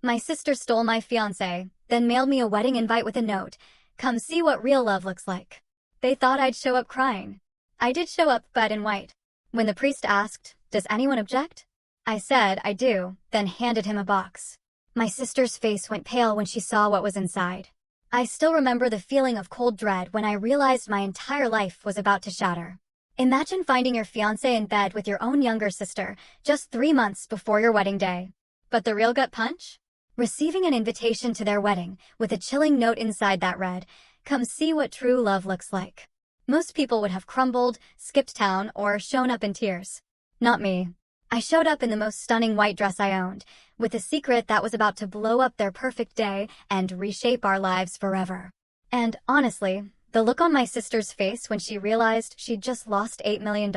My sister stole my fiancé, then mailed me a wedding invite with a note. Come see what real love looks like. They thought I'd show up crying. I did show up, but in white. When the priest asked, "Does anyone object?" I said, "I do," then handed him a box. My sister's face went pale when she saw what was inside. I still remember the feeling of cold dread when I realized my entire life was about to shatter. Imagine finding your fiancé in bed with your own younger sister, just 3 months before your wedding day. But the real gut punch? Receiving an invitation to their wedding, with a chilling note inside that read, "Come see what true love looks like." Most people would have crumbled, skipped town, or shown up in tears. Not me. I showed up in the most stunning white dress I owned, with a secret that was about to blow up their perfect day and reshape our lives forever. And honestly, the look on my sister's face when she realized she'd just lost $8 million?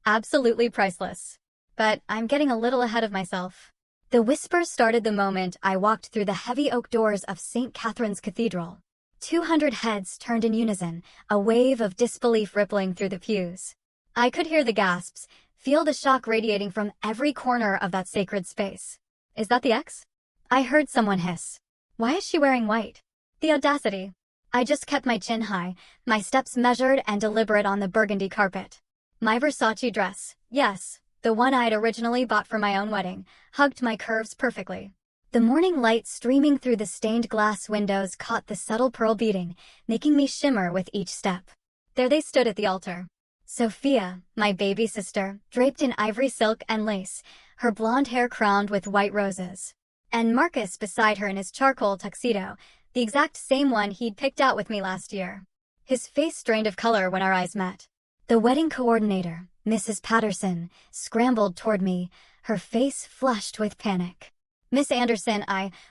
Absolutely priceless. But I'm getting a little ahead of myself. The whispers started the moment I walked through the heavy oak doors of St. Catherine's Cathedral. 200 heads turned in unison, a wave of disbelief rippling through the pews. I could hear the gasps, feel the shock radiating from every corner of that sacred space. Is that the ex? I heard someone hiss. Why is she wearing white? The audacity. I just kept my chin high, my steps measured and deliberate on the burgundy carpet. My Versace dress, yes, the one I'd originally bought for my own wedding, hugged my curves perfectly. The morning light streaming through the stained glass windows caught the subtle pearl beating, making me shimmer with each step. There they stood at the altar. Sophia, my baby sister, draped in ivory silk and lace, her blonde hair crowned with white roses. And Marcus beside her in his charcoal tuxedo, the exact same one he'd picked out with me last year. His face drained of color when our eyes met. The wedding coordinator, Mrs. Patterson, scrambled toward me, her face flushed with panic. "Miss Anderson,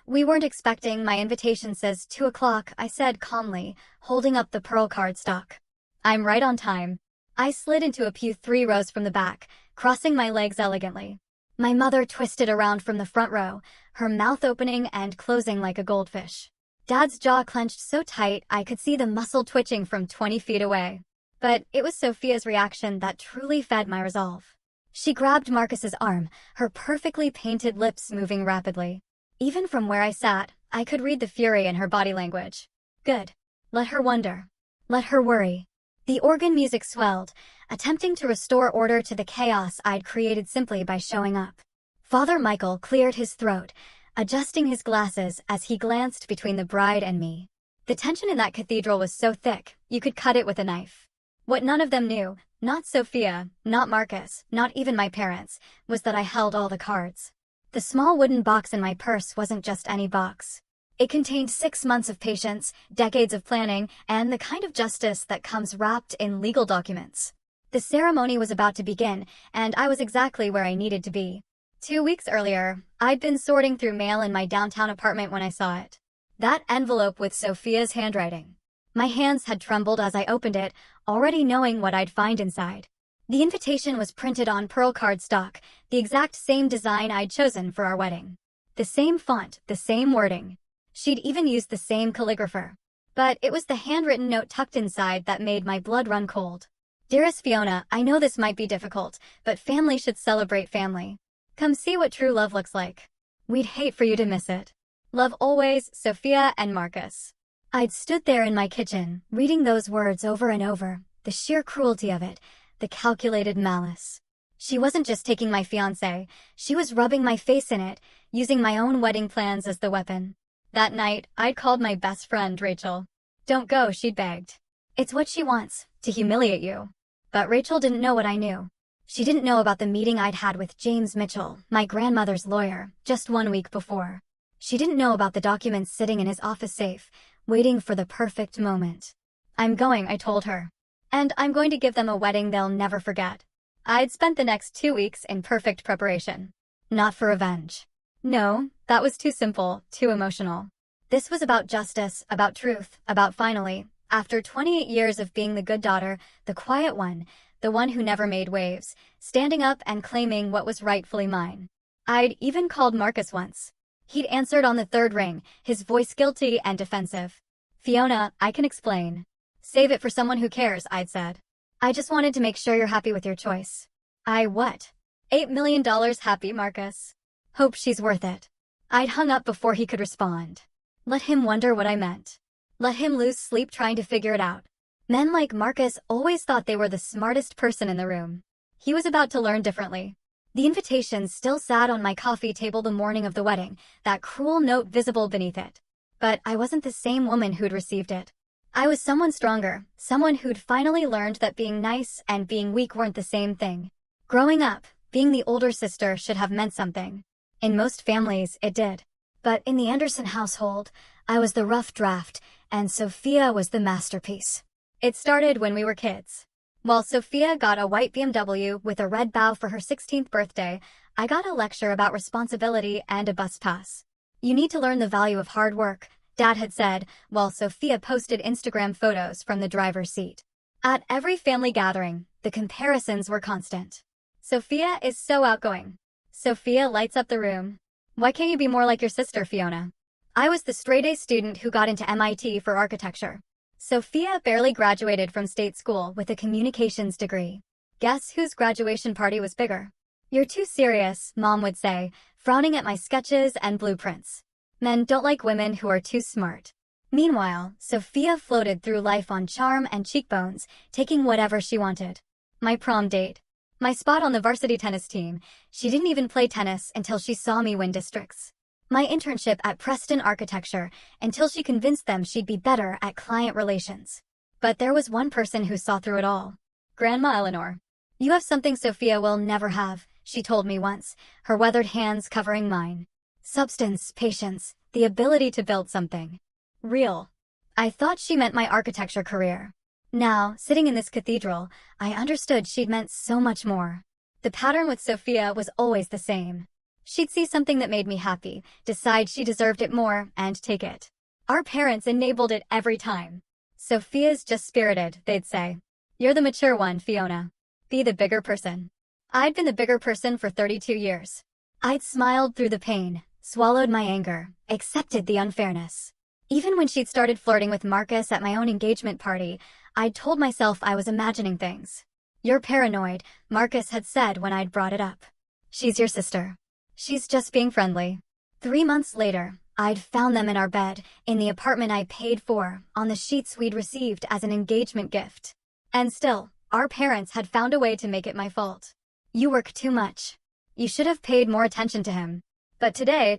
we weren't expecting. My invitation says 2 o'clock, I said calmly, holding up the pearl cardstock. I'm right on time. I slid into a pew 3 rows from the back, crossing my legs elegantly. My mother twisted around from the front row, her mouth opening and closing like a goldfish. Dad's jaw clenched so tight I could see the muscle twitching from 20 feet away. But it was Sophia's reaction that truly fed my resolve. She grabbed Marcus's arm, her perfectly painted lips moving rapidly. Even from where I sat, I could read the fury in her body language. Good. Let her wonder. Let her worry. The organ music swelled, attempting to restore order to the chaos I'd created simply by showing up. Father Michael cleared his throat, adjusting his glasses as he glanced between the bride and me. The tension in that cathedral was so thick, you could cut it with a knife. What none of them knew, not Sophia, not Marcus, not even my parents, was that I held all the cards. The small wooden box in my purse wasn't just any box. It contained 6 months of patience, decades of planning, and the kind of justice that comes wrapped in legal documents. The ceremony was about to begin, and I was exactly where I needed to be. 2 weeks earlier, I'd been sorting through mail in my downtown apartment when I saw it. That envelope with Sophia's handwriting. My hands had trembled as I opened it, already knowing what I'd find inside. The invitation was printed on pearl cardstock, the exact same design I'd chosen for our wedding. The same font, the same wording. She'd even used the same calligrapher. But it was the handwritten note tucked inside that made my blood run cold. Dearest Fiona, I know this might be difficult, but family should celebrate family. Come see what true love looks like. We'd hate for you to miss it. Love always, Sophia and Marcus. I'd stood there in my kitchen, reading those words over and over, the sheer cruelty of it, the calculated malice. She wasn't just taking my fiancé, she was rubbing my face in it, using my own wedding plans as the weapon. That night, I'd called my best friend, Rachel. Don't go, she'd begged. It's what she wants, to humiliate you. But Rachel didn't know what I knew. She didn't know about the meeting I'd had with James Mitchell, my grandmother's lawyer, just 1 week before. She didn't know about the documents sitting in his office safe, waiting for the perfect moment. I'm going, I told her. And I'm going to give them a wedding they'll never forget. I'd spent the next 2 weeks in perfect preparation. Not for revenge. No, that was too simple, too emotional. This was about justice, about truth, about finally, after 28 years of being the good daughter, the quiet one, the one who never made waves, standing up and claiming what was rightfully mine. I'd even called Marcus once. He'd answered on the 3rd ring, his voice guilty and defensive. Fiona, I can explain. Save it for someone who cares, I'd said. I just wanted to make sure you're happy with your choice. What? $8 million happy, Marcus? Hope she's worth it. I'd hung up before he could respond. Let him wonder what I meant. Let him lose sleep trying to figure it out. Men like Marcus always thought they were the smartest person in the room. He was about to learn differently. The invitation still sat on my coffee table the morning of the wedding, that cruel note visible beneath it. But I wasn't the same woman who'd received it. I was someone stronger, someone who'd finally learned that being nice and being weak weren't the same thing. Growing up, being the older sister should have meant something. In most families, it did. But in the Anderson household, I was the rough draft, and Sophia was the masterpiece. It started when we were kids. While Sophia got a white BMW with a red bow for her 16th birthday, I got a lecture about responsibility and a bus pass. You need to learn the value of hard work, Dad had said, while Sophia posted Instagram photos from the driver's seat. At every family gathering, the comparisons were constant. Sophia is so outgoing. Sophia lights up the room. Why can't you be more like your sister, Fiona? I was the straight-A student who got into MIT for architecture. Sophia barely graduated from state school with a communications degree. Guess whose graduation party was bigger? You're too serious, Mom would say, frowning at my sketches and blueprints. Men don't like women who are too smart. Meanwhile, Sophia floated through life on charm and cheekbones, taking whatever she wanted. My prom date. My spot on the varsity tennis team. She didn't even play tennis until she saw me win districts. My internship at Preston Architecture until she convinced them she'd be better at client relations. But there was one person who saw through it all. Grandma Eleanor. You have something Sophia will never have, she told me once, her weathered hands covering mine. Substance, patience, the ability to build something real. I thought she meant my architecture career. Now, sitting in this cathedral, I understood she'd meant so much more. The pattern with Sophia was always the same. She'd see something that made me happy, decide she deserved it more, and take it. Our parents enabled it every time. Sophia's just spirited, they'd say. You're the mature one, Fiona. Be the bigger person. I'd been the bigger person for 32 years. I'd smiled through the pain, swallowed my anger, accepted the unfairness. Even when she'd started flirting with Marcus at my own engagement party, I'd told myself I was imagining things. You're paranoid, Marcus had said when I'd brought it up. She's your sister. She's just being friendly. 3 months later, I'd found them in our bed, in the apartment I paid for, on the sheets we'd received as an engagement gift. And still, our parents had found a way to make it my fault. You work too much. You should have paid more attention to him. But today,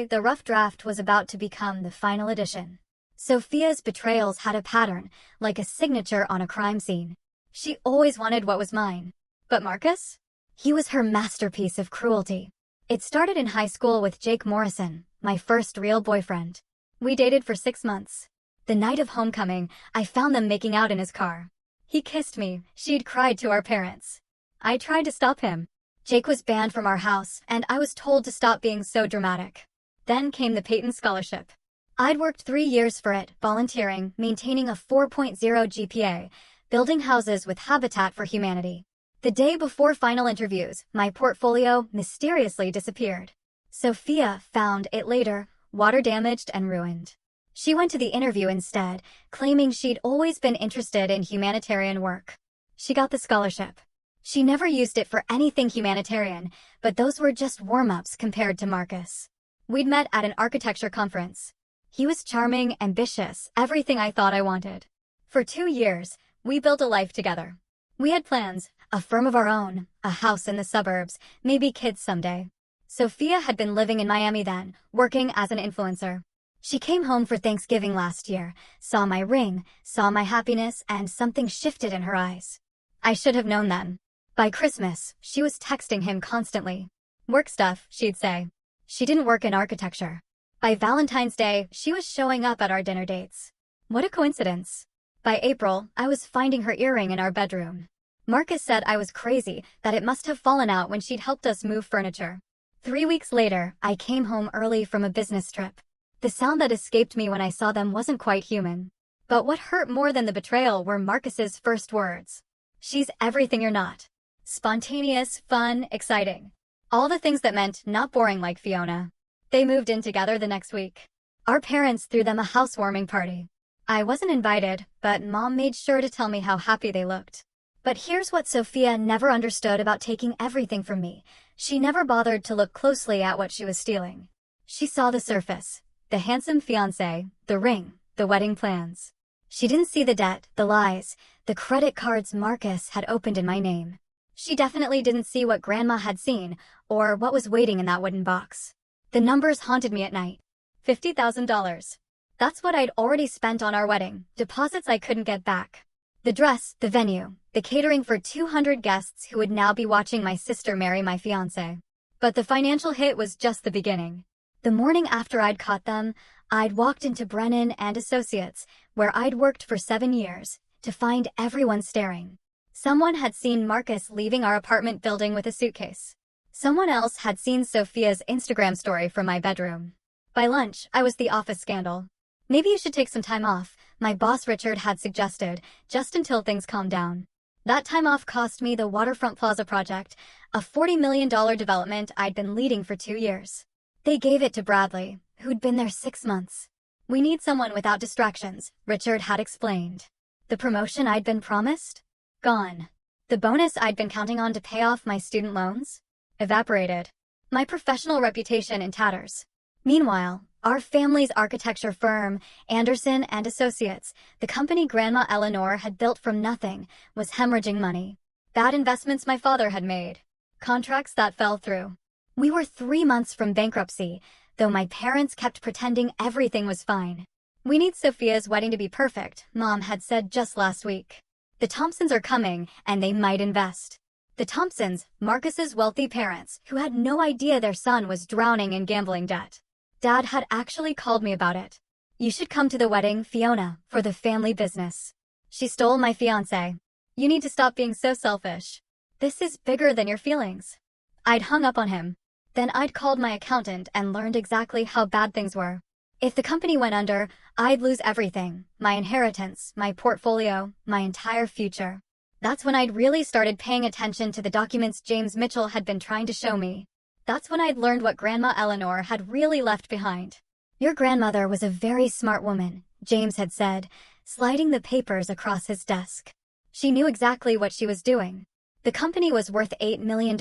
the rough draft was about to become the final edition. Sophia's betrayals had a pattern, like a signature on a crime scene. She always wanted what was mine. But Marcus? He was her masterpiece of cruelty. It started in high school with Jake Morrison, my first real boyfriend. We dated for 6 months. The night of homecoming, I found them making out in his car. He kissed me, she'd cried to our parents. I tried to stop him. Jake was banned from our house, and I was told to stop being so dramatic. Then came the Peyton Scholarship. I'd worked 3 years for it, volunteering, maintaining a 4.0 GPA, building houses with Habitat for Humanity. The day before final interviews, my portfolio mysteriously disappeared. Sophia found it later, water-damaged and ruined. She went to the interview instead, claiming she'd always been interested in humanitarian work. She got the scholarship. She never used it for anything humanitarian, but those were just warm-ups compared to Marcus. We'd met at an architecture conference. He was charming, ambitious, everything I thought I wanted. For 2 years, we built a life together. We had plans, a firm of our own, a house in the suburbs, maybe kids someday. Sophia had been living in Miami then, working as an influencer. She came home for Thanksgiving last year, saw my ring, saw my happiness, and something shifted in her eyes. I should have known then. By Christmas, she was texting him constantly. Work stuff, she'd say. She didn't work in architecture. By Valentine's Day, she was showing up at our dinner dates. What a coincidence. By April, I was finding her earring in our bedroom. Marcus said I was crazy, that it must have fallen out when she'd helped us move furniture. 3 weeks later, I came home early from a business trip. The sound that escaped me when I saw them wasn't quite human. But what hurt more than the betrayal were Marcus's first words. She's everything you're not. Spontaneous, fun, exciting. All the things that meant not boring like Fiona. They moved in together the next week. Our parents threw them a housewarming party. I wasn't invited, but Mom made sure to tell me how happy they looked. But here's what Sophia never understood about taking everything from me. She never bothered to look closely at what she was stealing. She saw the surface, the handsome fiancé, the ring, the wedding plans. She didn't see the debt, the lies, the credit cards Marcus had opened in my name. She definitely didn't see what Grandma had seen, or what was waiting in that wooden box. The numbers haunted me at night. $50,000. That's what I'd already spent on our wedding, deposits I couldn't get back. The dress, the venue, the catering for 200 guests who would now be watching my sister marry my fiancé. But the financial hit was just the beginning. The morning after I'd caught them, I'd walked into Brennan and Associates, where I'd worked for 7 years, to find everyone staring. Someone had seen Marcus leaving our apartment building with a suitcase. Someone else had seen Sophia's Instagram story from my bedroom. By lunch, I was the office scandal. Maybe you should take some time off, my boss Richard had suggested, just until things calmed down. That time off cost me the Waterfront Plaza project, a $40 million development I'd been leading for 2 years. They gave it to Bradley, who'd been there 6 months. We need someone without distractions, Richard had explained. The promotion I'd been promised? Gone. The bonus I'd been counting on to pay off my student loans? Evaporated. My professional reputation in tatters. Meanwhile, our family's architecture firm, Anderson and Associates, the company Grandma Eleanor had built from nothing, was hemorrhaging money. Bad investments my father had made. Contracts that fell through. We were 3 months from bankruptcy, though my parents kept pretending everything was fine. We need Sophia's wedding to be perfect, Mom had said just last week. The Thompsons are coming, and they might invest. The Thompsons, Marcus's wealthy parents, who had no idea their son was drowning in gambling debt. Dad had actually called me about it. You should come to the wedding, Fiona, for the family business. She stole my fiancé. You need to stop being so selfish. This is bigger than your feelings. I'd hung up on him. Then I'd called my accountant and learned exactly how bad things were. If the company went under, I'd lose everything, my inheritance, my portfolio, my entire future. That's when I'd really started paying attention to the documents James Mitchell had been trying to show me. That's when I'd learned what Grandma Eleanor had really left behind. Your grandmother was a very smart woman, James had said, sliding the papers across his desk. She knew exactly what she was doing. The company was worth $8 million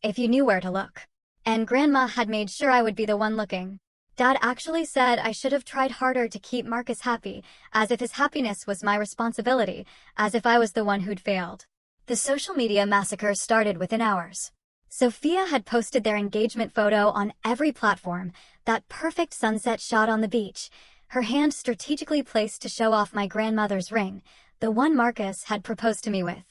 if you knew where to look. And Grandma had made sure I would be the one looking. Dad actually said I should have tried harder to keep Marcus happy, as if his happiness was my responsibility, as if I was the one who'd failed. The social media massacre started within hours. Sophia had posted their engagement photo on every platform, that perfect sunset shot on the beach, her hand strategically placed to show off my grandmother's ring, the one Marcus had proposed to me with.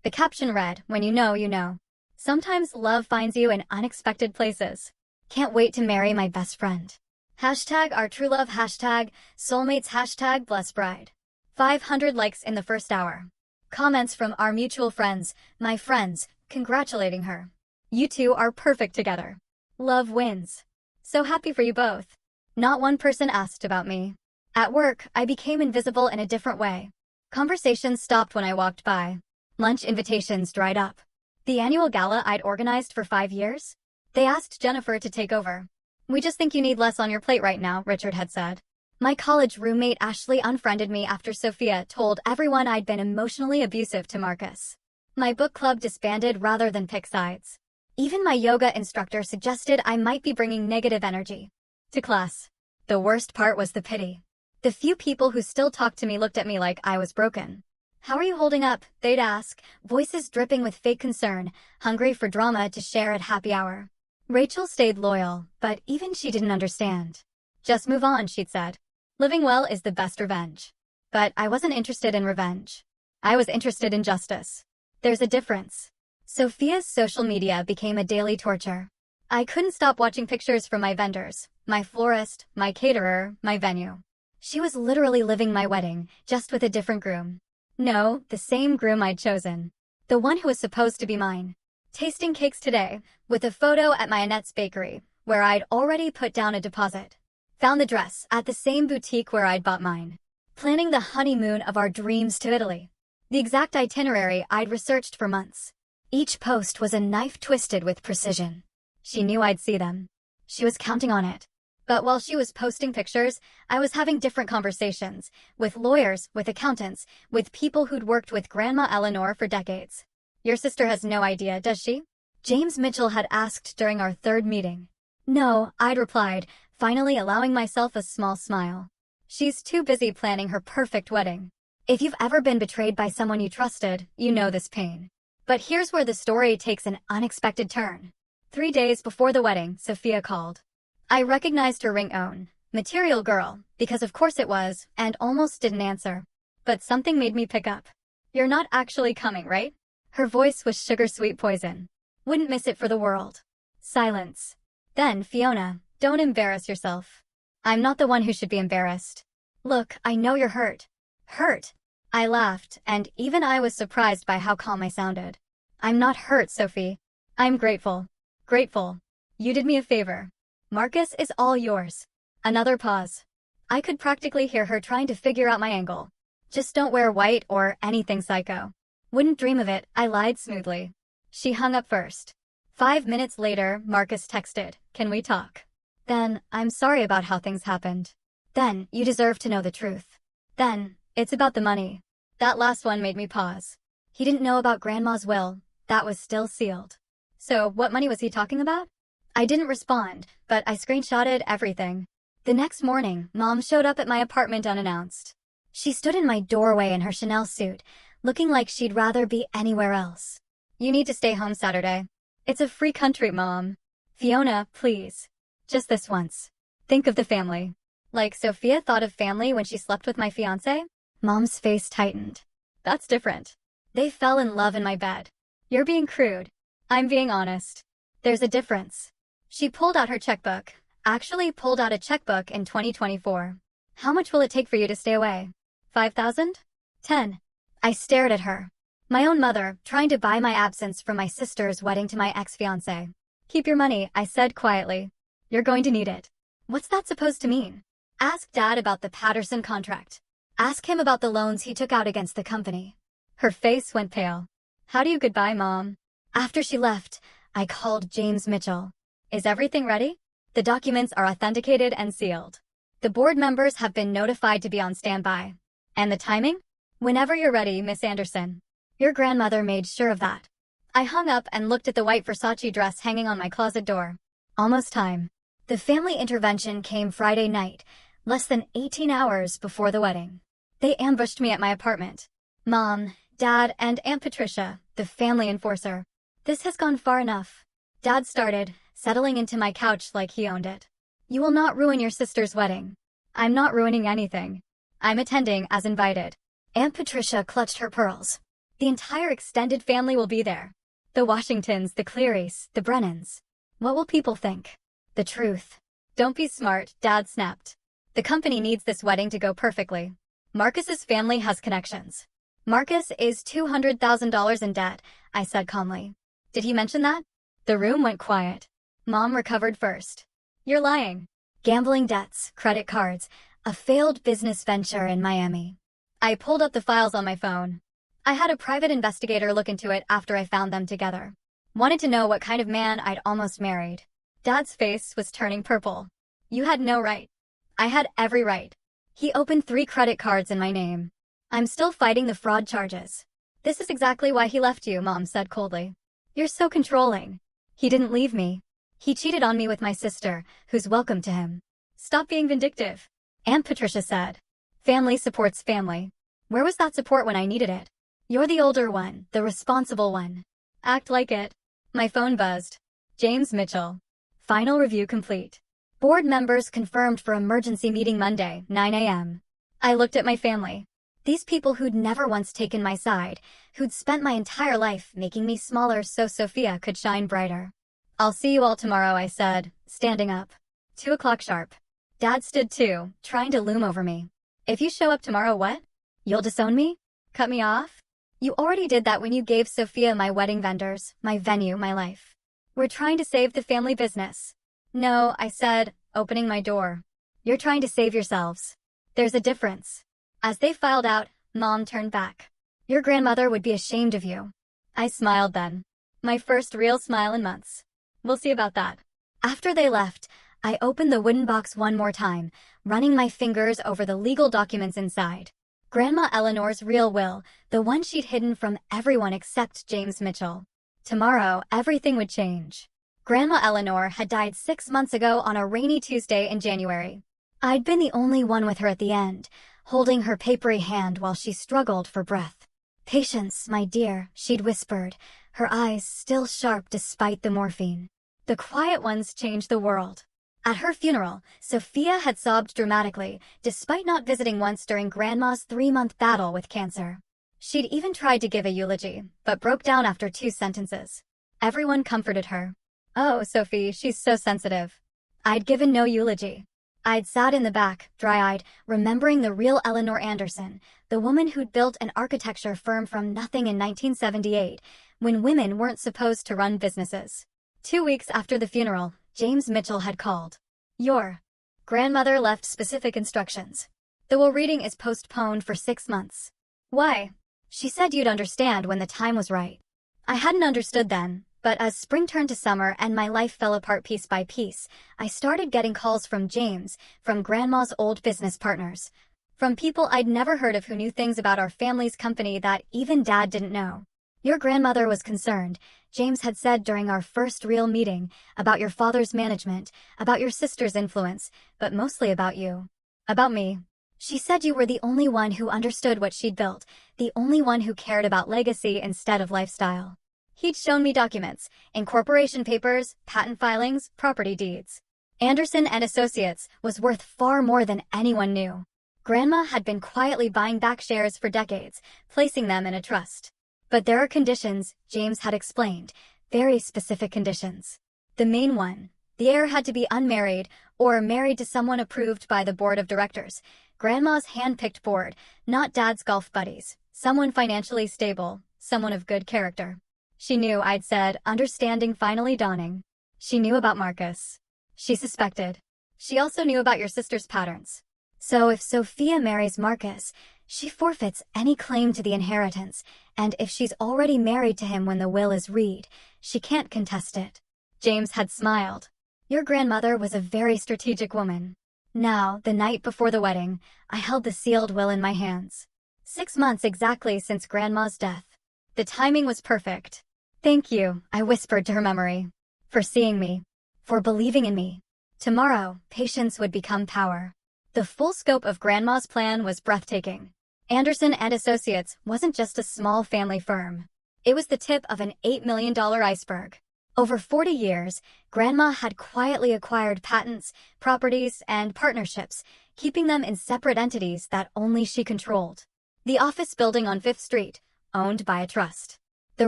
The caption read, "When you know, you know. Sometimes love finds you in unexpected places. Can't wait to marry my best friend. Hashtag our true love, hashtag soulmates, hashtag blessed bride." 500 likes in the first hour. Comments from our mutual friends, my friends, congratulating her. You two are perfect together. Love wins. So happy for you both. Not one person asked about me. At work, I became invisible in a different way. Conversations stopped when I walked by. Lunch invitations dried up. The annual gala I'd organized for 5 years? They asked Jennifer to take over. "We just think you need less on your plate right now," Richard had said. My college roommate Ashley unfriended me after Sophia told everyone I'd been emotionally abusive to Marcus. My book club disbanded rather than pick sides. Even my yoga instructor suggested I might be bringing negative energy to class. The worst part was the pity. The few people who still talked to me looked at me like I was broken. "How are you holding up?" they'd ask, voices dripping with fake concern, hungry for drama to share at happy hour. Rachel stayed loyal, but even she didn't understand. "Just move on," she'd said. "Living well is the best revenge." But I wasn't interested in revenge. I was interested in justice. There's a difference. Sophia's social media became a daily torture. I couldn't stop watching pictures from my vendors, my florist, my caterer, my venue. She was literally living my wedding, just with a different groom. No, the same groom I'd chosen. The one who was supposed to be mine. Tasting cakes today, with a photo at my Annette's bakery, where I'd already put down a deposit. Found the dress at the same boutique where I'd bought mine. Planning the honeymoon of our dreams to Italy. The exact itinerary I'd researched for months. Each post was a knife twisted with precision. She knew I'd see them. She was counting on it. But while she was posting pictures, I was having different conversations, with lawyers, with accountants, with people who'd worked with Grandma Eleanor for decades. "Your sister has no idea, does she?" James Mitchell had asked during our third meeting. "No," I'd replied, finally allowing myself a small smile. She's too busy planning her perfect wedding. If you've ever been betrayed by someone you trusted, you know this pain. But here's where the story takes an unexpected turn. 3 days before the wedding, Sophia called. I recognized her ringtone, Material Girl, because of course it was, and almost didn't answer. But something made me pick up. You're not actually coming, right? Her voice was sugar-sweet poison. Wouldn't miss it for the world. Silence. Then, Fiona, don't embarrass yourself. I'm not the one who should be embarrassed. Look, I know you're hurt. Hurt? I laughed, and even I was surprised by how calm I sounded. I'm not hurt, Sophie. I'm grateful. Grateful. You did me a favor. Marcus is all yours. Another pause. I could practically hear her trying to figure out my angle. Just don't wear white or anything psycho. Wouldn't dream of it, I lied smoothly. She hung up first. 5 minutes later, Marcus texted, "Can we talk?" Then, "I'm sorry about how things happened." Then, "You deserve to know the truth." Then, "It's about the money." That last one made me pause. He didn't know about Grandma's will. That was still sealed. So, what money was he talking about? I didn't respond, but I screenshotted everything. The next morning, Mom showed up at my apartment unannounced. She stood in my doorway in her Chanel suit, looking like she'd rather be anywhere else. "You need to stay home Saturday. It's a free country, Mom. Fiona, please. Just this once. Think of the family." Like Sophia thought of family when she slept with my fiancé? Mom's face tightened. That's different. They fell in love in my bed. You're being crude. I'm being honest. There's a difference. She pulled out her checkbook. Actually pulled out a checkbook in 2024. "How much will it take for you to stay away? 5,000? 10. I stared at her. My own mother, trying to buy my absence from my sister's wedding to my ex-fiancé. "Keep your money," I said quietly. "You're going to need it." What's that supposed to mean? Ask Dad about the Patterson contract. Ask him about the loans he took out against the company. Her face went pale. "How do you goodbye, Mom?" After she left, I called James Mitchell. "Is everything ready?" "The documents are authenticated and sealed. The board members have been notified to be on standby." "And the timing?" "Whenever you're ready, Miss Anderson. Your grandmother made sure of that." I hung up and looked at the white Versace dress hanging on my closet door. Almost time. The family intervention came Friday night, less than 18 hours before the wedding. They ambushed me at my apartment. Mom, Dad, and Aunt Patricia, the family enforcer. "This has gone far enough." Dad started, settling into my couch like he owned it. "You will not ruin your sister's wedding." "I'm not ruining anything. I'm attending as invited." Aunt Patricia clutched her pearls. "The entire extended family will be there. The Washingtons, the Clearys, the Brennans. What will people think?" "The truth." "Don't be smart," Dad snapped. "The company needs this wedding to go perfectly. Marcus's family has connections." "Marcus is $200,000 in debt," I said calmly. "Did he mention that?" The room went quiet. Mom recovered first. "You're lying." "Gambling debts, credit cards, a failed business venture in Miami." I pulled up the files on my phone. I had a private investigator look into it after I found them together. Wanted to know what kind of man I'd almost married. Dad's face was turning purple. "You had no right." "I had every right." He opened 3 credit cards in my name. "I'm still fighting the fraud charges." "This is exactly why he left you," Mom said coldly. "You're so controlling." "He didn't leave me. He cheated on me with my sister, who's welcome to him." "Stop being vindictive," Aunt Patricia said. "Family supports family. Where was that support when I needed it? You're the older one, the responsible one. Act like it." My phone buzzed. James Mitchell. Final review complete. Board members confirmed for emergency meeting Monday, 9 a.m. I looked at my family. These people who'd never once taken my side, who'd spent my entire life making me smaller so Sophia could shine brighter. "I'll see you all tomorrow," I said, standing up. 2 o'clock sharp. Dad stood too, trying to loom over me. "If you show up tomorrow, what? You'll disown me? Cut me off?" "You already did that when you gave Sophia my wedding vendors, my venue, my life. We're trying to save the family business." "No," I said, opening my door. "You're trying to save yourselves. There's a difference." As they filed out, Mom turned back. "Your grandmother would be ashamed of you." I smiled then. My first real smile in months. "We'll see about that." After they left, I opened the wooden box one more time, running my fingers over the legal documents inside. Grandma Eleanor's real will, the one she'd hidden from everyone except James Mitchell. Tomorrow, everything would change. Grandma Eleanor had died 6 months ago on a rainy Tuesday in January. I'd been the only one with her at the end, holding her papery hand while she struggled for breath. "Patience, my dear," she'd whispered, her eyes still sharp despite the morphine. "The quiet ones change the world." At her funeral, Sophia had sobbed dramatically, despite not visiting once during Grandma's 3-month battle with cancer. She'd even tried to give a eulogy, but broke down after 2 sentences. Everyone comforted her. "Oh, Sophie, she's so sensitive." I'd given no eulogy. I'd sat in the back, dry-eyed, remembering the real Eleanor Anderson, the woman who'd built an architecture firm from nothing in 1978, when women weren't supposed to run businesses. 2 weeks after the funeral, James Mitchell had called. "Your grandmother left specific instructions. The will reading is postponed for 6 months. Why? She said you'd understand when the time was right." I hadn't understood then, but as spring turned to summer and my life fell apart piece by piece, I started getting calls from James, from Grandma's old business partners, from people I'd never heard of who knew things about our family's company that even Dad didn't know. "Your grandmother was concerned," James had said during our first real meeting, "about your father's management, about your sister's influence, but mostly about you. About me. She said you were the only one who understood what she'd built, the only one who cared about legacy instead of lifestyle." He'd shown me documents, incorporation papers, patent filings, property deeds. Anderson and Associates was worth far more than anyone knew. Grandma had been quietly buying back shares for decades, placing them in a trust. But there are conditions, James had explained, very specific conditions. The main one, the heir had to be unmarried or married to someone approved by the board of directors, Grandma's hand-picked board, not Dad's golf buddies, someone financially stable, someone of good character. She knew, I'd said, understanding finally dawning. She knew about Marcus. She suspected. She also knew about your sister's patterns. So if Sophia marries Marcus, she forfeits any claim to the inheritance, and if she's already married to him when the will is read, she can't contest it. James had smiled. "Your grandmother was a very strategic woman." Now, the night before the wedding, I held the sealed will in my hands. 6 months exactly since Grandma's death. The timing was perfect. "Thank you," I whispered to her memory. "For seeing me. For believing in me." Tomorrow, patience would become power. The full scope of Grandma's plan was breathtaking. Anderson and Associates wasn't just a small family firm. It was the tip of an $8 million iceberg. Over 40 years, Grandma had quietly acquired patents, properties, and partnerships, keeping them in separate entities that only she controlled. The office building on 5th Street, owned by a trust. The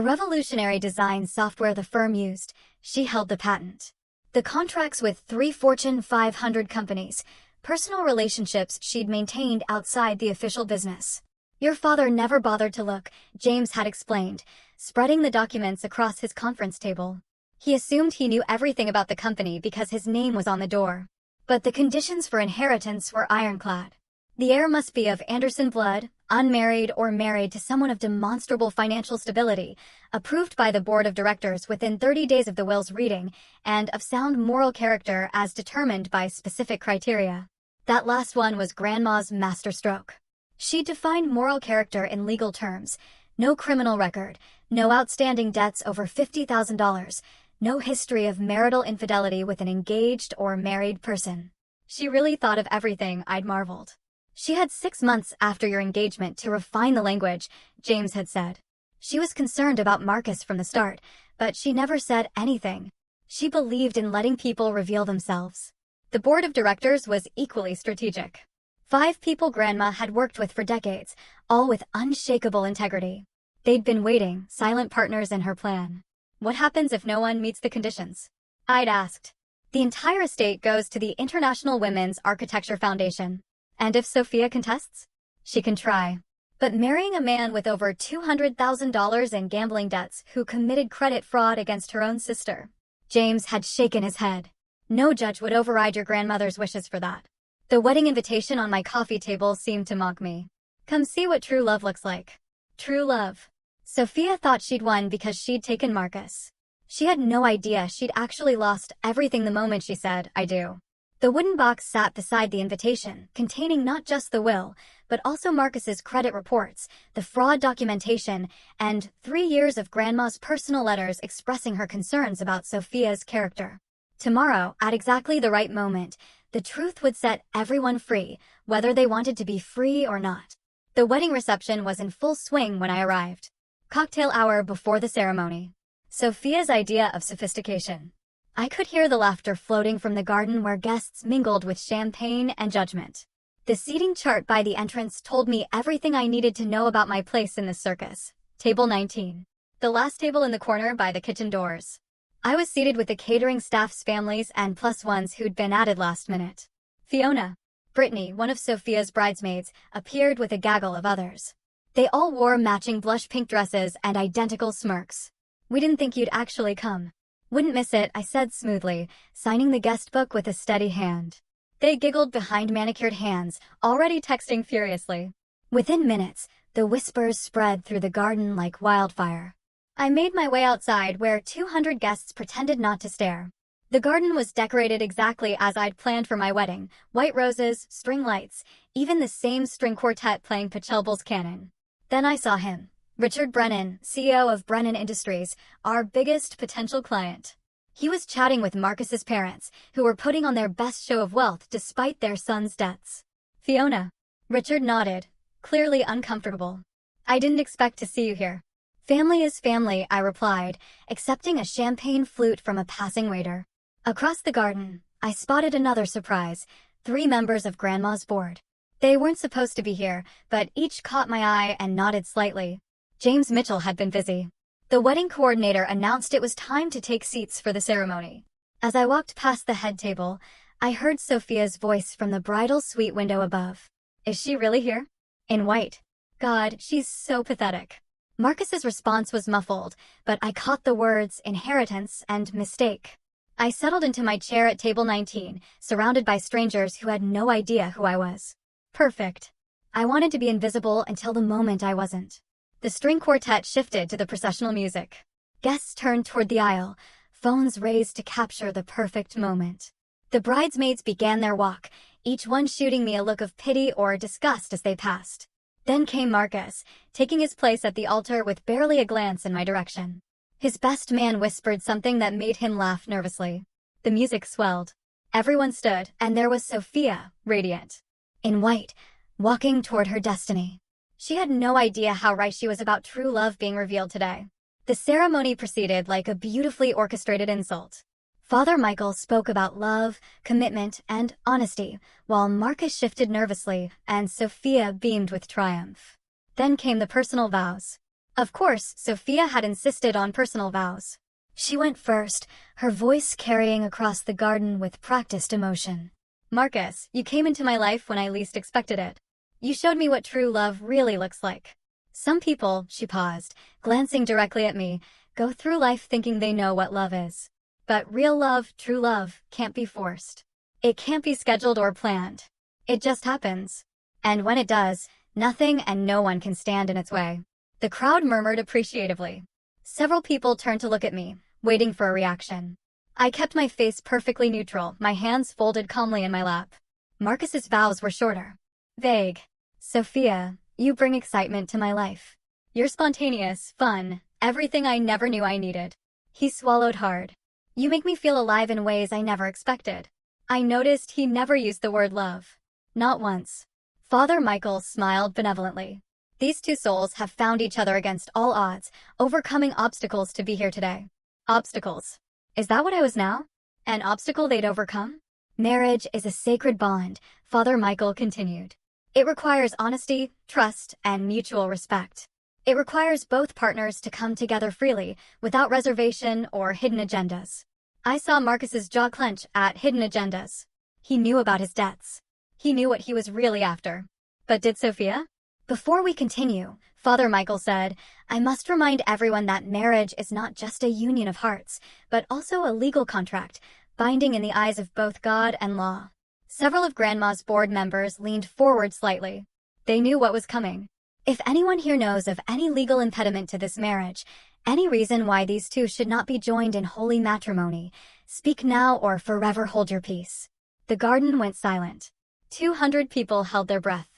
revolutionary design software the firm used, she held the patent. The contracts with 3 Fortune 500 companies, personal relationships she'd maintained outside the official business. "Your father never bothered to look," James had explained, spreading the documents across his conference table. He assumed he knew everything about the company because his name was on the door. But the conditions for inheritance were ironclad. The heir must be of Anderson blood, unmarried or married to someone of demonstrable financial stability, approved by the board of directors within 30 days of the will's reading, and of sound moral character as determined by specific criteria. That last one was Grandma's masterstroke. She defined moral character in legal terms: no criminal record, no outstanding debts over $50,000, no history of marital infidelity with an engaged or married person. She really thought of everything, I'd marveled. "She had 6 months after your engagement to refine the language," James had said. "She was concerned about Marcus from the start, but she never said anything. She believed in letting people reveal themselves." The board of directors was equally strategic. 5 people Grandma had worked with for decades, all with unshakable integrity. They'd been waiting, silent partners in her plan. "What happens if no one meets the conditions?" I'd asked. "The entire estate goes to the International Women's Architecture Foundation. And if Sophia contests? She can try. But marrying a man with over $200,000 in gambling debts who committed credit fraud against her own sister." James had shaken his head. "No judge would override your grandmother's wishes for that." The wedding invitation on my coffee table seemed to mock me. "Come see what true love looks like." True love. Sophia thought she'd won because she'd taken Marcus. She had no idea she'd actually lost everything the moment she said, "I do." The wooden box sat beside the invitation, containing not just the will, but also Marcus's credit reports, the fraud documentation, and 3 years of Grandma's personal letters expressing her concerns about Sophia's character. Tomorrow, at exactly the right moment, the truth would set everyone free, whether they wanted to be free or not. The wedding reception was in full swing when I arrived. Cocktail hour before the ceremony. Sophia's idea of sophistication. I could hear the laughter floating from the garden where guests mingled with champagne and judgment. The seating chart by the entrance told me everything I needed to know about my place in this circus. Table 19. The last table in the corner by the kitchen doors. I was seated with the catering staff's families and +1s who'd been added last minute. Fiona, Brittany, one of Sophia's bridesmaids, appeared with a gaggle of others. They all wore matching blush pink dresses and identical smirks. We didn't think you'd actually come. Wouldn't miss it, I said smoothly, signing the guest book with a steady hand. They giggled behind manicured hands, already texting furiously. Within minutes, the whispers spread through the garden like wildfire. I made my way outside where 200 guests pretended not to stare. The garden was decorated exactly as I'd planned for my wedding. White roses, string lights, even the same string quartet playing Pachelbel's canon. Then I saw him. Richard Brennan, CEO of Brennan Industries, our biggest potential client. He was chatting with Marcus's parents, who were putting on their best show of wealth despite their son's debts. Fiona. Richard nodded, clearly uncomfortable. I didn't expect to see you here. Family is family, I replied, accepting a champagne flute from a passing waiter. Across the garden, I spotted another surprise, 3 members of Grandma's board. They weren't supposed to be here, but each caught my eye and nodded slightly. James Mitchell had been busy. The wedding coordinator announced it was time to take seats for the ceremony. As I walked past the head table, I heard Sophia's voice from the bridal suite window above. Is she really here? In white. God, she's so pathetic. Marcus's response was muffled, but I caught the words inheritance and mistake. I settled into my chair at table 19, surrounded by strangers who had no idea who I was. Perfect. I wanted to be invisible until the moment I wasn't. The string quartet shifted to the processional music. Guests turned toward the aisle, phones raised to capture the perfect moment. The bridesmaids began their walk, each one shooting me a look of pity or disgust as they passed. Then came Marcus, taking his place at the altar with barely a glance in my direction. His best man whispered something that made him laugh nervously. The music swelled. Everyone stood, and there was Sophia, radiant. In white, walking toward her destiny. She had no idea how right she was about true love being revealed today. The ceremony proceeded like a beautifully orchestrated insult. Father Michael spoke about love, commitment, and honesty, while Marcus shifted nervously and Sophia beamed with triumph. Then came the personal vows. Of course, Sophia had insisted on personal vows. She went first, her voice carrying across the garden with practiced emotion. Marcus, you came into my life when I least expected it. You showed me what true love really looks like. Some people, she paused, glancing directly at me, go through life thinking they know what love is. But real love, true love, can't be forced. It can't be scheduled or planned. It just happens. And when it does, nothing and no one can stand in its way. The crowd murmured appreciatively. Several people turned to look at me, waiting for a reaction. I kept my face perfectly neutral, my hands folded calmly in my lap. Marcus's vows were shorter. Vague. Sophia, you bring excitement to my life. You're spontaneous, fun, everything I never knew I needed. He swallowed hard. You make me feel alive in ways I never expected. I noticed he never used the word love. Not once. Father Michael smiled benevolently. These two souls have found each other against all odds, overcoming obstacles to be here today. Obstacles. Is that what I was now? An obstacle they'd overcome? Marriage is a sacred bond, Father Michael continued. It requires honesty, trust, and mutual respect. It requires both partners to come together freely, without reservation or hidden agendas. I saw Marcus's jaw clench at hidden agendas. He knew about his debts. He knew what he was really after. But did Sophia? Before we continue, Father Michael said, I must remind everyone that marriage is not just a union of hearts, but also a legal contract, binding in the eyes of both God and law. Several of Grandma's board members leaned forward slightly. They knew what was coming. If anyone here knows of any legal impediment to this marriage, any reason why these two should not be joined in holy matrimony, speak now or forever hold your peace. The garden went silent. 200 people held their breath.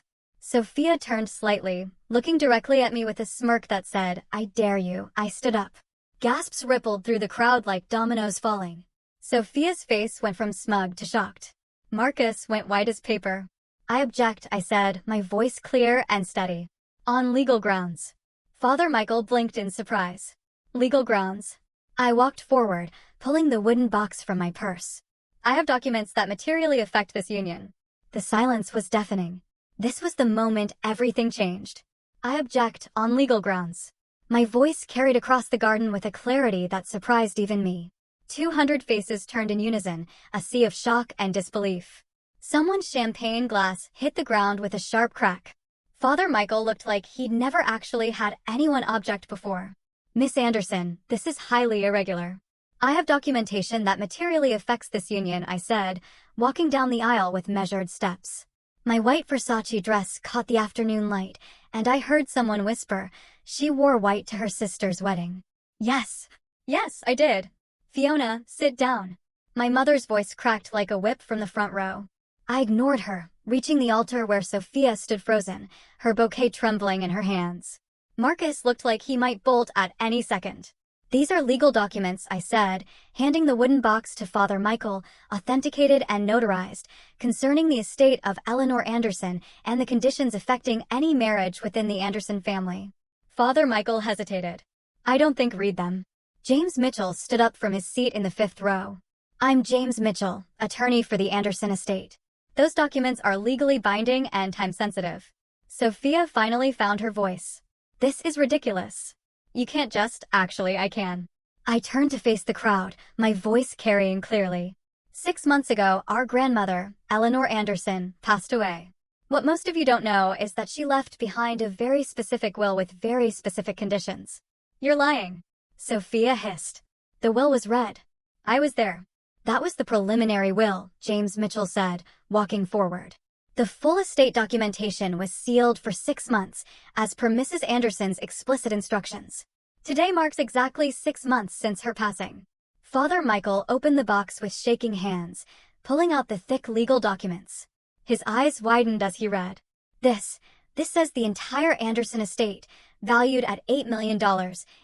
Sophia turned slightly, looking directly at me with a smirk that said, "I dare you." I stood up. Gasps rippled through the crowd like dominoes falling. Sophia's face went from smug to shocked. Marcus went white as paper. "I object," I said, my voice clear and steady. "On legal grounds." Father Michael blinked in surprise. "Legal grounds?" I walked forward, pulling the wooden box from my purse. "I have documents that materially affect this union." The silence was deafening. This was the moment everything changed. "I object on legal grounds." My voice carried across the garden with a clarity that surprised even me. 200 faces turned in unison, a sea of shock and disbelief. Someone's champagne glass hit the ground with a sharp crack. Father Michael looked like he'd never actually had anyone object before. "Miss Anderson, this is highly irregular." "I have documentation that materially affects this union," I said, walking down the aisle with measured steps. My white Versace dress caught the afternoon light, and I heard someone whisper, "She wore white to her sister's wedding." Yes, I did. "Fiona, sit down." My mother's voice cracked like a whip from the front row. I ignored her, reaching the altar where Sophia stood frozen, her bouquet trembling in her hands. Marcus looked like he might bolt at any second. "These are legal documents," I said, handing the wooden box to Father Michael, authenticated and notarized, concerning the estate of Eleanor Anderson and the conditions affecting any marriage within the Anderson family. Father Michael hesitated. "I don't think read them." James Mitchell stood up from his seat in the fifth row. "I'm James Mitchell, attorney for the Anderson estate. Those documents are legally binding and time-sensitive." Sophia finally found her voice. "This is ridiculous." "You can't just—" "Actually, I can." I turned to face the crowd, my voice carrying clearly. 6 months ago, our grandmother, Eleanor Anderson, passed away. What most of you don't know is that she left behind a very specific will with very specific conditions. "You're lying," Sophia hissed. "The will was read. I was there." "That was the preliminary will," James Mitchell said, walking forward. "The full estate documentation was sealed for 6 months, as per Mrs. Anderson's explicit instructions. Today marks exactly 6 months since her passing." Father Michael opened the box with shaking hands, pulling out the thick legal documents. His eyes widened as he read. This says the entire Anderson estate, valued at $8 million,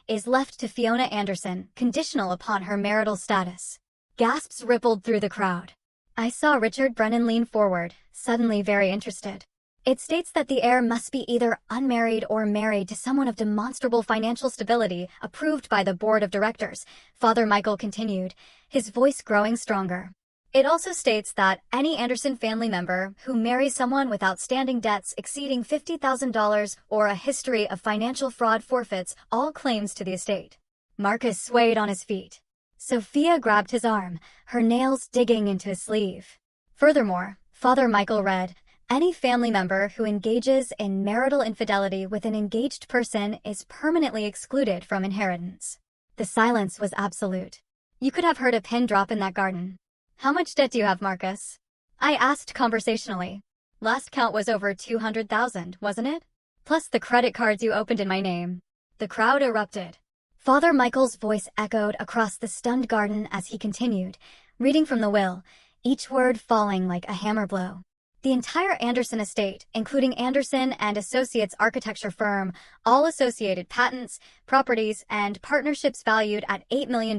is left to Fiona Anderson, conditional upon her marital status. Gasps rippled through the crowd. I saw Richard Brennan lean forward, suddenly very interested. "It states that the heir must be either unmarried or married to someone of demonstrable financial stability approved by the board of directors," Father Michael continued, his voice growing stronger. "It also states that any Anderson family member who marries someone with outstanding debts exceeding $50,000 or a history of financial fraud forfeits all claims to the estate." Marcus swayed on his feet. Sophia grabbed his arm, her nails digging into his sleeve. "Furthermore," Father Michael read, "any family member who engages in marital infidelity with an engaged person is permanently excluded from inheritance." The silence was absolute. You could have heard a pin drop in that garden. "How much debt do you have, Marcus?" I asked conversationally. "Last count was over 200,000, wasn't it? Plus the credit cards you opened in my name." The crowd erupted. Father Michael's voice echoed across the stunned garden as he continued, reading from the will, each word falling like a hammer blow. "The entire Anderson estate, including Anderson and Associates architecture firm, all associated patents, properties, and partnerships valued at $8 million,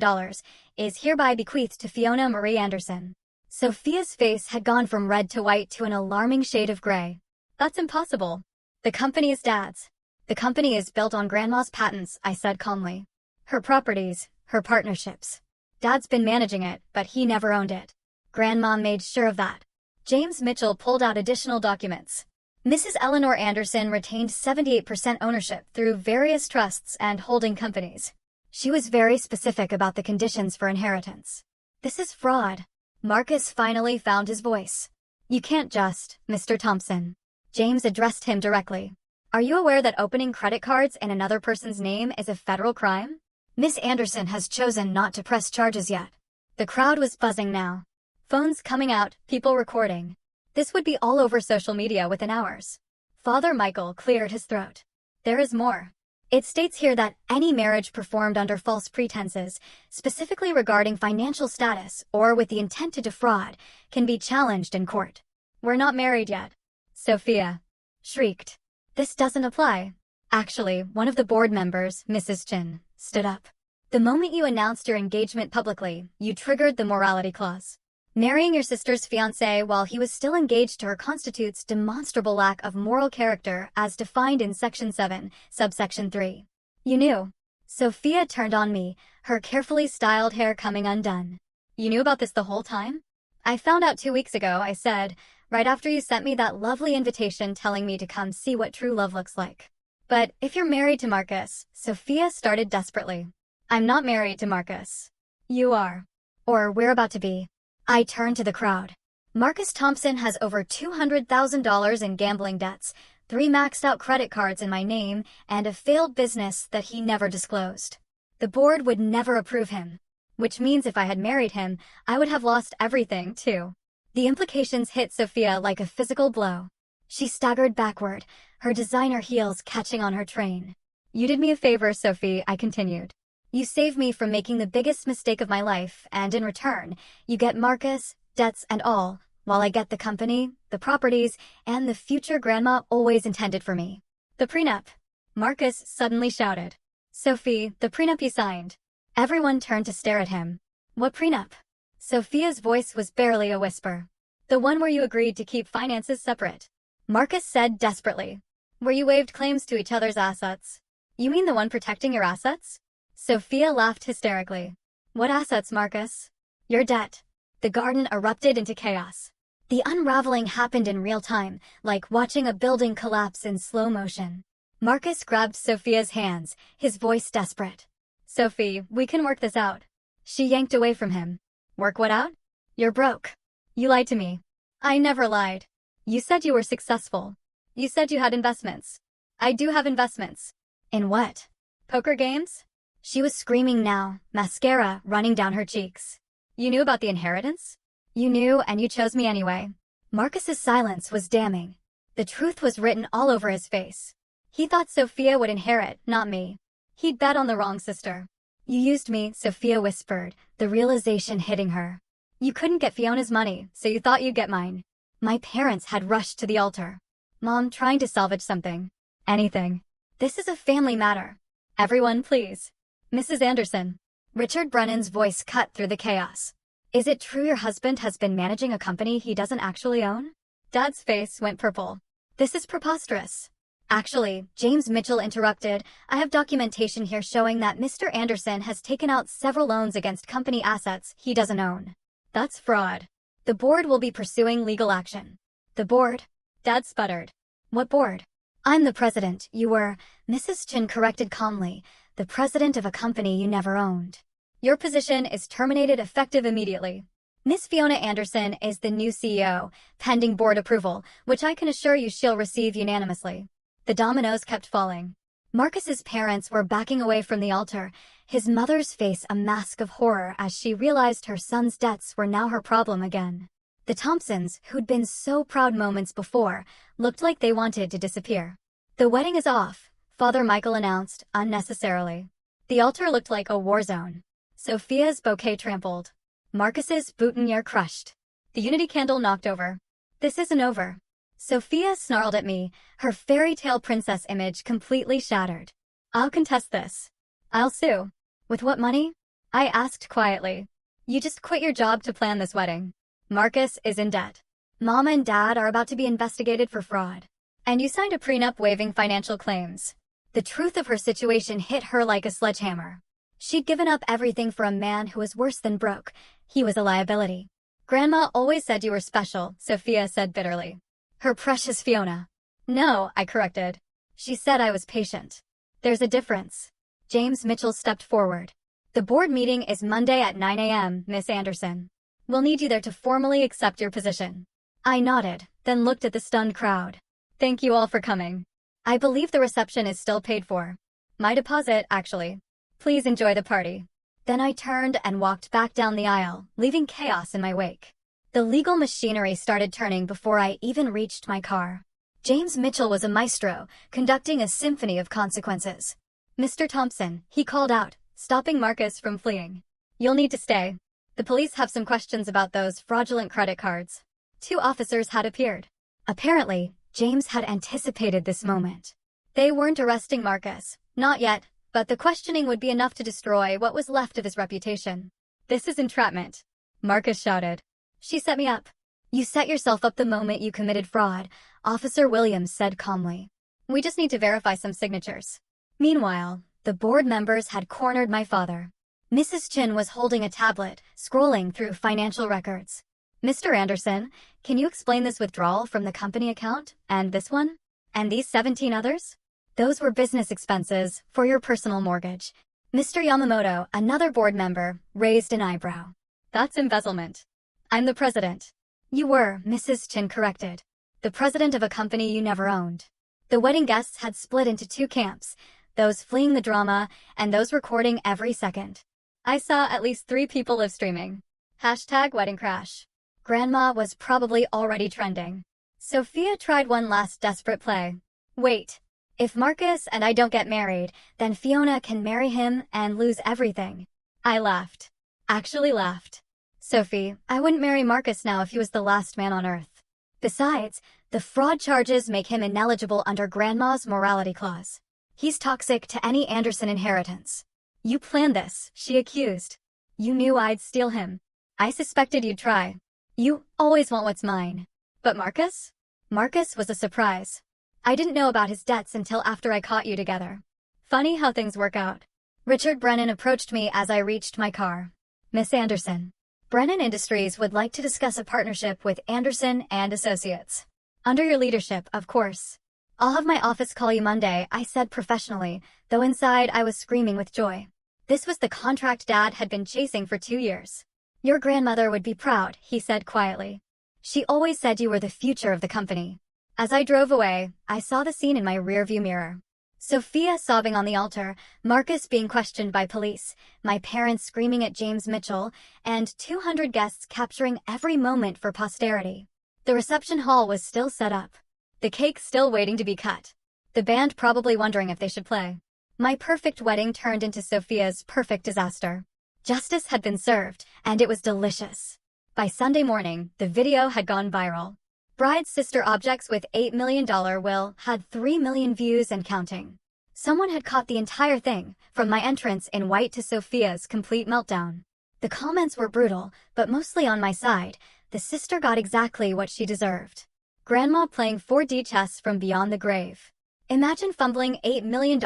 is hereby bequeathed to Fiona Marie Anderson." Sophia's face had gone from red to white to an alarming shade of gray. "That's impossible. The company is Dad's. The company is built on Grandma's patents," I said calmly. "Her properties, her partnerships. Dad's been managing it, but he never owned it. Grandma made sure of that." James Mitchell pulled out additional documents. Mrs. Eleanor Anderson retained 78% ownership through various trusts and holding companies. She was very specific about the conditions for inheritance. "This is fraud." Marcus finally found his voice. "You can't just, Mr. Thompson." James addressed him directly. "Are you aware that opening credit cards in another person's name is a federal crime? Miss Anderson has chosen not to press charges yet." The crowd was buzzing now. Phones coming out, people recording. This would be all over social media within hours. Father Michael cleared his throat. "There is more." It states here that any marriage performed under false pretenses, specifically regarding financial status or with the intent to defraud, can be challenged in court. We're not married yet. Sophia shrieked. This doesn't apply. Actually, one of the board members, Mrs. Chin, stood up. The moment you announced your engagement publicly, you triggered the morality clause. Marrying your sister's fiancé while he was still engaged to her constitutes demonstrable lack of moral character as defined in Section 7, subsection 3. You knew. Sophia turned on me, her carefully styled hair coming undone. You knew about this the whole time? I found out 2 weeks ago, I said, right after you sent me that lovely invitation telling me to come see what true love looks like. But if you're married to Marcus, Sophia started desperately. I'm not married to Marcus. You are. Or we're about to be. I turned to the crowd. Marcus Thompson has over $200,000 in gambling debts, 3 maxed-out credit cards in my name, and a failed business that he never disclosed. The board would never approve him. Which means if I had married him, I would have lost everything, too. The implications hit Sophia like a physical blow. She staggered backward, her designer heels catching on her train. You did me a favor, Sophie, I continued. You saved me from making the biggest mistake of my life, and in return, you get Marcus, debts and all, while I get the company, the properties, and the future grandma always intended for me. The prenup. Marcus suddenly shouted. Sophie, the prenup you signed. Everyone turned to stare at him. What prenup? Sophia's voice was barely a whisper. The one where you agreed to keep finances separate. Marcus said desperately. Where you waived claims to each other's assets. You mean the one protecting your assets? Sophia laughed hysterically. What assets, Marcus? Your debt. The garden erupted into chaos. The unraveling happened in real time, like watching a building collapse in slow motion. Marcus grabbed Sophia's hands, his voice desperate. Sophie, we can work this out. She yanked away from him. Work what out? You're broke. You lied to me. I never lied. You said you were successful. You said you had investments. I do have investments. In what? Poker games? She was screaming now, mascara running down her cheeks. You knew about the inheritance? You knew and you chose me anyway. Marcus's silence was damning. The truth was written all over his face. He thought Sophia would inherit, not me. He'd bet on the wrong sister. You used me, Sophia whispered, the realization hitting her. You couldn't get Fiona's money, so you thought you'd get mine. My parents had rushed to the altar. Mom trying to salvage something. Anything. This is a family matter. Everyone, please. Mrs. Anderson. Richard Brennan's voice cut through the chaos. Is it true your husband has been managing a company he doesn't actually own? Dad's face went purple. This is preposterous. Actually, James Mitchell interrupted, I have documentation here showing that Mr. Anderson has taken out several loans against company assets he doesn't own. That's fraud. The board will be pursuing legal action. The board? Dad sputtered. What board? I'm the president, you were, Mrs. Chin corrected calmly, the president of a company you never owned. Your position is terminated effective immediately. Miss Fiona Anderson is the new CEO, pending board approval, which I can assure you she'll receive unanimously. The dominoes kept falling. Marcus's parents were backing away from the altar, his mother's face a mask of horror as she realized her son's debts were now her problem again. The Thompsons, who'd been so proud moments before, looked like they wanted to disappear. The wedding is off, Father Michael announced, unnecessarily. The altar looked like a war zone. Sophia's bouquet trampled. Marcus's boutonniere crushed. The unity candle knocked over. This isn't over. Sophia snarled at me, her fairy tale princess image completely shattered. I'll contest this. I'll sue. With what money? I asked quietly. You just quit your job to plan this wedding. Marcus is in debt. Mom and Dad are about to be investigated for fraud. And you signed a prenup waiving financial claims. The truth of her situation hit her like a sledgehammer. She'd given up everything for a man who was worse than broke. He was a liability. Grandma always said you were special, Sophia said bitterly. Her precious Fiona. No, I corrected. She said I was patient. There's a difference. James Mitchell stepped forward. The board meeting is Monday at 9 a.m., Miss Anderson. We'll need you there to formally accept your position. I nodded, then looked at the stunned crowd. Thank you all for coming. I believe the reception is still paid for. My deposit, actually. Please enjoy the party. Then I turned and walked back down the aisle, leaving chaos in my wake. The legal machinery started turning before I even reached my car. James Mitchell was a maestro, conducting a symphony of consequences. Mr. Thompson, he called out, stopping Marcus from fleeing. You'll need to stay. The police have some questions about those fraudulent credit cards. 2 officers had appeared. Apparently, James had anticipated this moment. They weren't arresting Marcus, not yet, but the questioning would be enough to destroy what was left of his reputation. This is entrapment, Marcus shouted. She set me up. You set yourself up the moment you committed fraud, Officer Williams said calmly. We just need to verify some signatures. Meanwhile, the board members had cornered my father. Mrs. Chin was holding a tablet, scrolling through financial records. Mr. Anderson, can you explain this withdrawal from the company account, and this one? And these 17 others? Those were business expenses for your personal mortgage. Mr. Yamamoto, another board member, raised an eyebrow. That's embezzlement. I'm the president. You were, Mrs. Chin corrected. The president of a company you never owned. The wedding guests had split into 2 camps, those fleeing the drama and those recording every second. I saw at least 3 people live streaming. #wedding crash. Grandma was probably already trending. Sophia tried one last desperate play. Wait. If Marcus and I don't get married, then Fiona can marry him and lose everything. I laughed. Actually laughed. Sophie, I wouldn't marry Marcus now if he was the last man on earth. Besides, the fraud charges make him ineligible under Grandma's morality clause. He's toxic to any Anderson inheritance. You planned this, she accused. You knew I'd steal him. I suspected you'd try. You always want what's mine. But Marcus? Marcus was a surprise. I didn't know about his debts until after I caught you together. Funny how things work out. Richard Brennan approached me as I reached my car. Miss Anderson. Brennan Industries would like to discuss a partnership with Anderson and Associates. Under your leadership, of course. I'll have my office call you Monday, I said professionally, though inside I was screaming with joy. This was the contract Dad had been chasing for 2 years. Your grandmother would be proud, he said quietly. She always said you were the future of the company. As I drove away, I saw the scene in my rearview mirror. Sophia sobbing on the altar, Marcus being questioned by police, my parents screaming at James Mitchell, and 200 guests capturing every moment for posterity. The reception hall was still set up. The cake still waiting to be cut. The band probably wondering if they should play. My perfect wedding turned into Sophia's perfect disaster. Justice had been served, and it was delicious. By Sunday morning, the video had gone viral. Bride's sister objects with $8 million will had 3 million views and counting. Someone had caught the entire thing, from my entrance in white to Sophia's complete meltdown. The comments were brutal, but mostly on my side. The sister got exactly what she deserved. Grandma playing 4D chess from beyond the grave. Imagine fumbling $8 million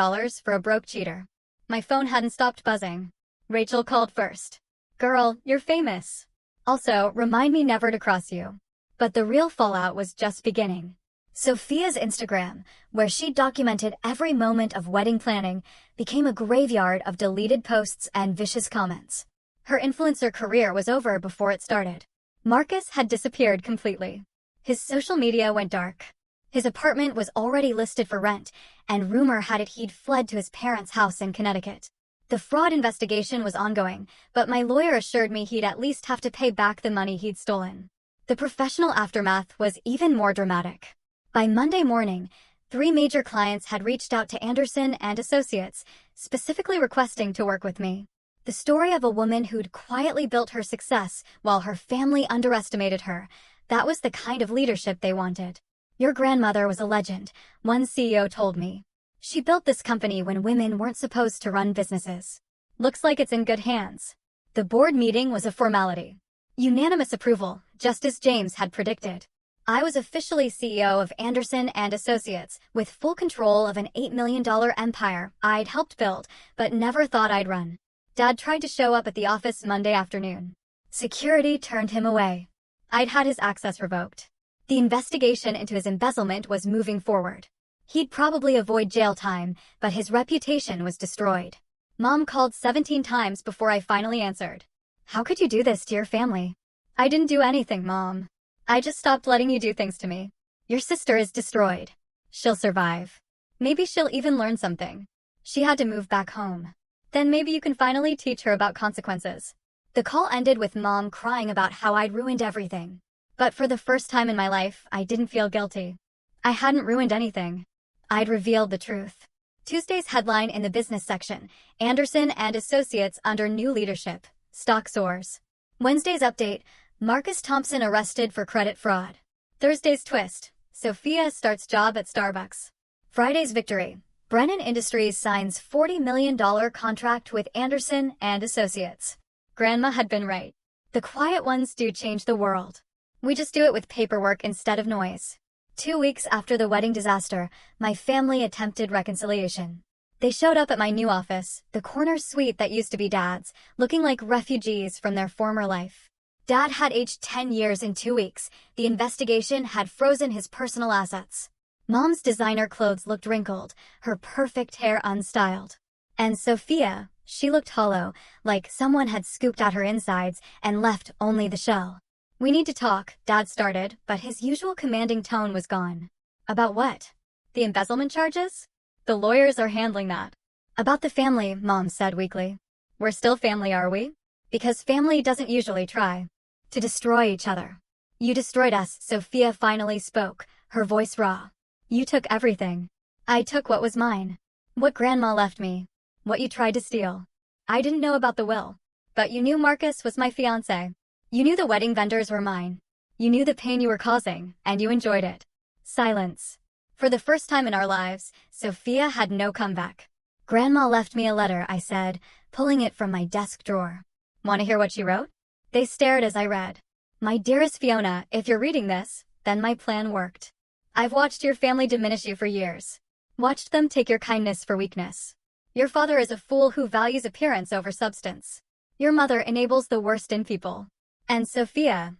for a broke cheater. My phone hadn't stopped buzzing. Rachel called first. Girl, you're famous. Also, remind me never to cross you. But the real fallout was just beginning. Sophia's Instagram, where she documented every moment of wedding planning, became a graveyard of deleted posts and vicious comments. Her influencer career was over before it started. Marcus had disappeared completely. His social media went dark. His apartment was already listed for rent, and rumor had it he'd fled to his parents' house in Connecticut. The fraud investigation was ongoing, but my lawyer assured me he'd at least have to pay back the money he'd stolen. The professional aftermath was even more dramatic. By Monday morning, 3 major clients had reached out to Anderson and Associates, specifically requesting to work with me. The story of a woman who'd quietly built her success while her family underestimated her. That was the kind of leadership they wanted. Your grandmother was a legend, one CEO told me. She built this company when women weren't supposed to run businesses. Looks like it's in good hands. The board meeting was a formality. Unanimous approval, just as James had predicted. I was officially CEO of Anderson and Associates, with full control of an $8 million empire I'd helped build, but never thought I'd run. Dad tried to show up at the office Monday afternoon. Security turned him away. I'd had his access revoked. The investigation into his embezzlement was moving forward. He'd probably avoid jail time, but his reputation was destroyed. Mom called 17 times before I finally answered. How could you do this to your family? I didn't do anything, Mom. I just stopped letting you do things to me. Your sister is destroyed. She'll survive. Maybe she'll even learn something. She had to move back home. Then maybe you can finally teach her about consequences. The call ended with Mom crying about how I'd ruined everything. But for the first time in my life, I didn't feel guilty. I hadn't ruined anything. I'd revealed the truth. Tuesday's headline in the business section: Anderson and Associates under new leadership. Stock soars. Wednesday's update: Marcus Thompson arrested for credit fraud. Thursday's twist: Sophia starts job at Starbucks. Friday's victory: Brennan Industries signs $40 million contract with Anderson and Associates. Grandma had been right. The quiet ones do change the world. We just do it with paperwork instead of noise. 2 weeks after the wedding disaster, my family attempted reconciliation. They showed up at my new office, the corner suite that used to be Dad's, looking like refugees from their former life. Dad had aged 10 years in 2 weeks. The investigation had frozen his personal assets. Mom's designer clothes looked wrinkled, her perfect hair unstyled. And Sophia, she looked hollow, like someone had scooped out her insides and left only the shell. "We need to talk," Dad started, but his usual commanding tone was gone. "About what? The embezzlement charges? The lawyers are handling that." "About the family," Mom said weakly. "We're still family, are we? Because family doesn't usually try to destroy each other." "You destroyed us," Sophia finally spoke, her voice raw. "You took everything." "I took what was mine. What Grandma left me. What you tried to steal. I didn't know about the will. But you knew Marcus was my fiancé. You knew the wedding vendors were mine. You knew the pain you were causing, and you enjoyed it." Silence. For the first time in our lives, Sophia had no comeback. "Grandma left me a letter," I said, pulling it from my desk drawer. "Want to hear what she wrote?" They stared as I read. "My dearest Fiona, if you're reading this, then my plan worked. I've watched your family diminish you for years. Watched them take your kindness for weakness. Your father is a fool who values appearance over substance. Your mother enables the worst in people. And Sophia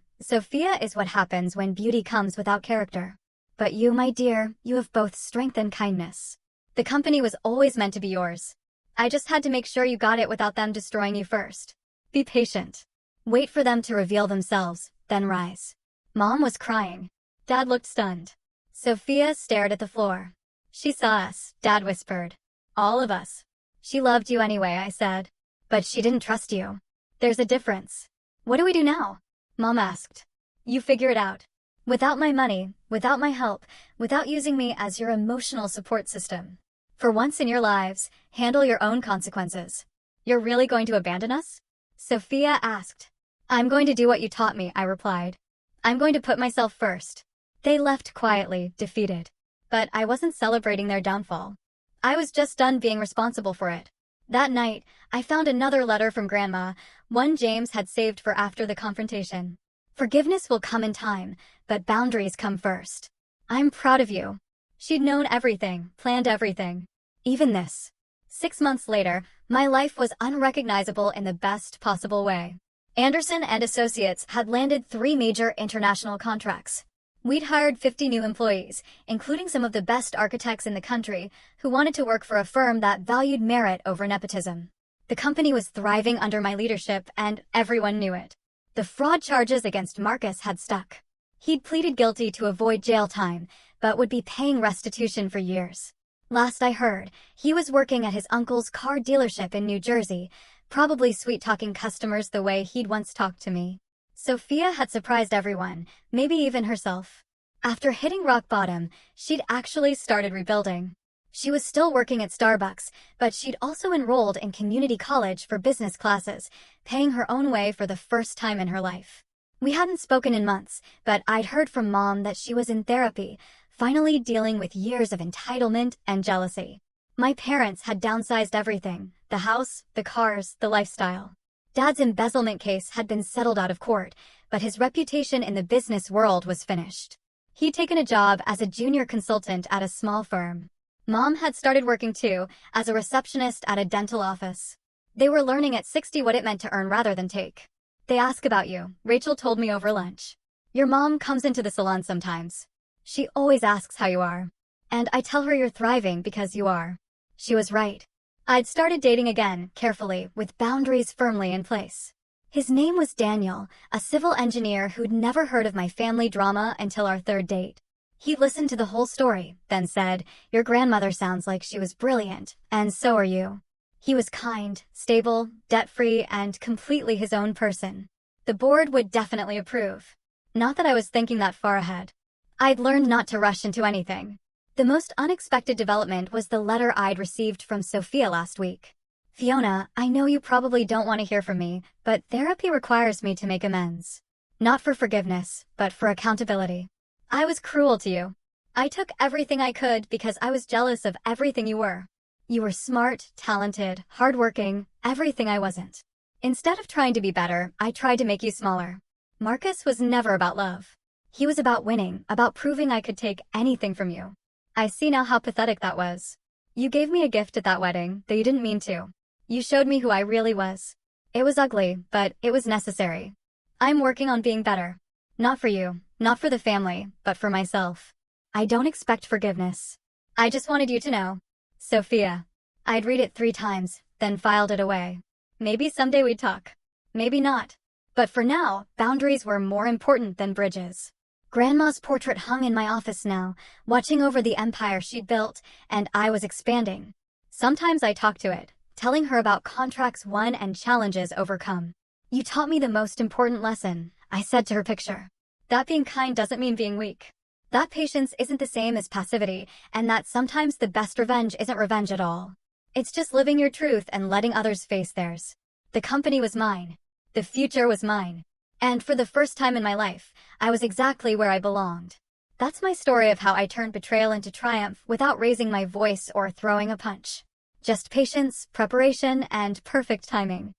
is what happens when beauty comes without character. But you, my dear, you have both strength and kindness. The company was always meant to be yours. I just had to make sure you got it without them destroying you first. Be patient. Wait for them to reveal themselves, then rise." Mom was crying. Dad looked stunned. Sophia stared at the floor. "She saw us," Dad whispered. "All of us. She loved you anyway," I said. "But she didn't trust you. There's a difference." "What do we do now?" Mom asked. "You figure it out. Without my money, without my help, without using me as your emotional support system. For once in your lives, handle your own consequences." "You're really going to abandon us?" Sophia asked. "I'm going to do what you taught me," I replied. "I'm going to put myself first." They left quietly, defeated. But I wasn't celebrating their downfall. I was just done being responsible for it. That night, I found another letter from Grandma, one James had saved for after the confrontation. "Forgiveness will come in time, but boundaries come first. I'm proud of you." She'd known everything, planned everything. Even this. 6 months later, my life was unrecognizable in the best possible way. Anderson and Associates had landed 3 major international contracts. We'd hired 50 new employees, including some of the best architects in the country, who wanted to work for a firm that valued merit over nepotism. The company was thriving under my leadership, and everyone knew it. The fraud charges against Marcus had stuck. He'd pleaded guilty to avoid jail time, but would be paying restitution for years. Last I heard, he was working at his uncle's car dealership in New Jersey, probably sweet-talking customers the way he'd once talked to me. Sophia had surprised everyone, maybe even herself. After hitting rock bottom, she'd actually started rebuilding. She was still working at Starbucks, but she'd also enrolled in community college for business classes, paying her own way for the first time in her life. We hadn't spoken in months, but I'd heard from Mom that she was in therapy, finally dealing with years of entitlement and jealousy. My parents had downsized everything: the house, the cars, the lifestyle. Dad's embezzlement case had been settled out of court, but his reputation in the business world was finished. He'd taken a job as a junior consultant at a small firm. Mom had started working too, as a receptionist at a dental office. They were learning at 60 what it meant to earn rather than take. "They ask about you," Rachel told me over lunch. "Your mom comes into the salon sometimes. She always asks how you are. And I tell her you're thriving because you are." She was right. I'd started dating again, carefully, with boundaries firmly in place. His name was Daniel, a civil engineer who'd never heard of my family drama until our 3rd date. He listened to the whole story, then said, "Your grandmother sounds like she was brilliant, and so are you." He was kind, stable, debt-free, and completely his own person. The board would definitely approve. Not that I was thinking that far ahead. I'd learned not to rush into anything. The most unexpected development was the letter I'd received from Sophia last week. Fiona, I know you probably don't want to hear from me, but therapy requires me to make amends. Not for forgiveness, but for accountability. I was cruel to you. I took everything I could because I was jealous of everything you were. You were smart, talented, hardworking, everything I wasn't. Instead of trying to be better, I tried to make you smaller. Marcus was never about love. He was about winning, about proving I could take anything from you. I see now how pathetic that was. You gave me a gift at that wedding, though you didn't mean to. You showed me who I really was. It was ugly, but it was necessary. I'm working on being better. Not for you, not for the family, but for myself. I don't expect forgiveness. I just wanted you to know. Sophia. I'd read it 3 times, then filed it away. Maybe someday we'd talk. Maybe not. But for now, boundaries were more important than bridges. Grandma's portrait hung in my office now, watching over the empire she'd built, and I was expanding. Sometimes I talked to it, telling her about contracts won and challenges overcome. You taught me the most important lesson, I said to her picture. That being kind doesn't mean being weak. That patience isn't the same as passivity, and that sometimes the best revenge isn't revenge at all. It's just living your truth and letting others face theirs. The company was mine. The future was mine. And for the first time in my life, I was exactly where I belonged. That's my story of how I turned betrayal into triumph without raising my voice or throwing a punch. Just patience, preparation, and perfect timing.